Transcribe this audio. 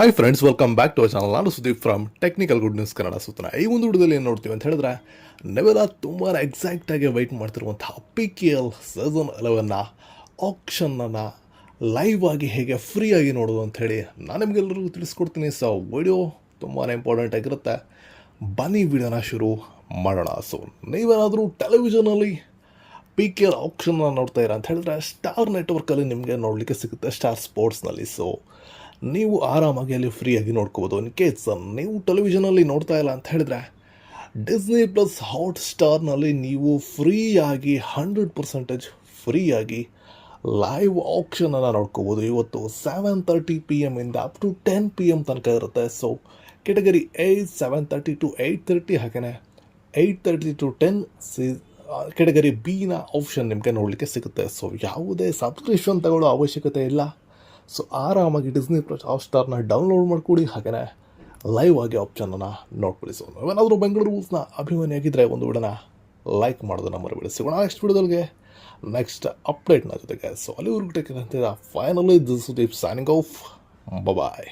Hi friends, welcome back to our channel. ನಾನು Sudeep from technical good news Kannada ಸುತ್ತನ. ಈ ಒಂದು ವಿಡಿಯೋದಲ್ಲಿ ಏನು ನೋಡ್ತೀವಿ ಅಂತ ಹೇಳಿದ್ರೆ, ನೀವೆಲ್ಲ ತುಂಬ ಎಕ್ಸಾಕ್ಟಾಗಿ ವೆಯ್ಟ್ ಮಾಡ್ತಿರುವಂಥ PKL ಸೀಸನ್ 11ನ ಆಕ್ಷನನ್ನು ಲೈವ್ ಆಗಿ ಹೇಗೆ ಫ್ರೀಯಾಗಿ ನೋಡೋದು ಅಂಥೇಳಿ ನಾನು ನಿಮಗೆಲ್ಲರಿಗೂ ತಿಳಿಸ್ಕೊಡ್ತೀನಿ. ಸೊ ವಿಡಿಯೋ ತುಂಬಾ ಇಂಪಾರ್ಟೆಂಟ್ ಆಗಿರುತ್ತೆ. ಬನ್ನಿ ವಿಡಿಯೋನ ಶುರು ಮಾಡೋಣ. ಸೊ ನೀವೇನಾದರೂ ಟೆಲಿವಿಷನಲ್ಲಿ PKL ಆಕ್ಷನ್ನ ನೋಡ್ತಾ ಇರ ಅಂತ ಹೇಳಿದ್ರೆ, ಸ್ಟಾರ್ ನೆಟ್ವರ್ಕಲ್ಲಿ ನಿಮಗೆ ನೋಡಲಿಕ್ಕೆ ಸಿಗುತ್ತೆ, ಸ್ಟಾರ್ ಸ್ಪೋರ್ಟ್ಸ್ನಲ್ಲಿ. ಸೊ ನೀವು ಆರಾಮಾಗಿ ಅಲ್ಲಿ ಫ್ರೀಯಾಗಿ ನೋಡ್ಕೋಬೋದು. ಇನ್ ಕೇಸ್ ನೀವು ಟೆಲಿವಿಷನಲ್ಲಿ ನೋಡ್ತಾ ಇಲ್ಲ ಅಂತ ಹೇಳಿದ್ರೆ, ಡಿಸ್ನಿ ಪ್ಲಸ್ ಹಾಟ್ ಸ್ಟಾರ್ನಲ್ಲಿ ನೀವು ಫ್ರೀಯಾಗಿ 100% ಫ್ರೀಯಾಗಿ ಲೈವ್ ಆಕ್ಷನನ್ನು ನೋಡ್ಕೋಬೋದು. ಇವತ್ತು 7:30 PM ಇಂದ ಅಪ್ ಟು 10 PM ತನಕ ಇರುತ್ತೆ. ಸೊ ಕೆಟಗರಿ A 7:30 to 8:30, ಹಾಗೆಯೇ 8:30 to 10 ಕೆಟಗರಿ ಬಿನ ಆಪ್ಷನ್ ನಿಮಗೆ ನೋಡಲಿಕ್ಕೆ ಸಿಗುತ್ತೆ. ಸೊ ಯಾವುದೇ ಸಬ್ಸ್ಕ್ರಿಪ್ಷನ್ ತಗೊಳ್ಳೋ ಅವಶ್ಯಕತೆ ಇಲ್ಲ. ಸೊ ಆರಾಮಾಗಿ ಡಿಸ್ನಿ ಪ್ಲಸ್ ಹಾಟ್ ಸ್ಟಾರ್ನ ಡೌನ್ಲೋಡ್ ಮಾಡ್ಕೊಳ್ಳಿ, ಹಾಗೆಯೇ ಲೈವ್ ಆಗಿ ಆಪ್ಷನನ್ನು ನೋಡ್ಕೊಳ್ಳಿ. ಸೊ ನೀವೇನಾದರೂ ಬೆಂಗಳೂರು ರೂಲ್ಸ್ನ ಅಭಿಮಾನಿಯಾಗಿದ್ದರೆ ಒಂದು ವಿಡಿಯೋನ ಲೈಕ್ ಮಾಡೋದನ್ನು ಮರೆಬೇಡಿ. ಸಿಗೋಣ ನೆಕ್ಸ್ಟ್ ವಿಡಿಯೋದೊಳಗೆ ನೆಕ್ಸ್ಟ್ ಅಪ್ಡೇಟ್ನ ಜೊತೆಗೆ. ಸೊ ಅಲ್ಲಿವರೆಗೂ ಟೇಕ್ ಕೇರ್ ಅಂತಿದ್ದ finally this Sudeep signing off. Bye.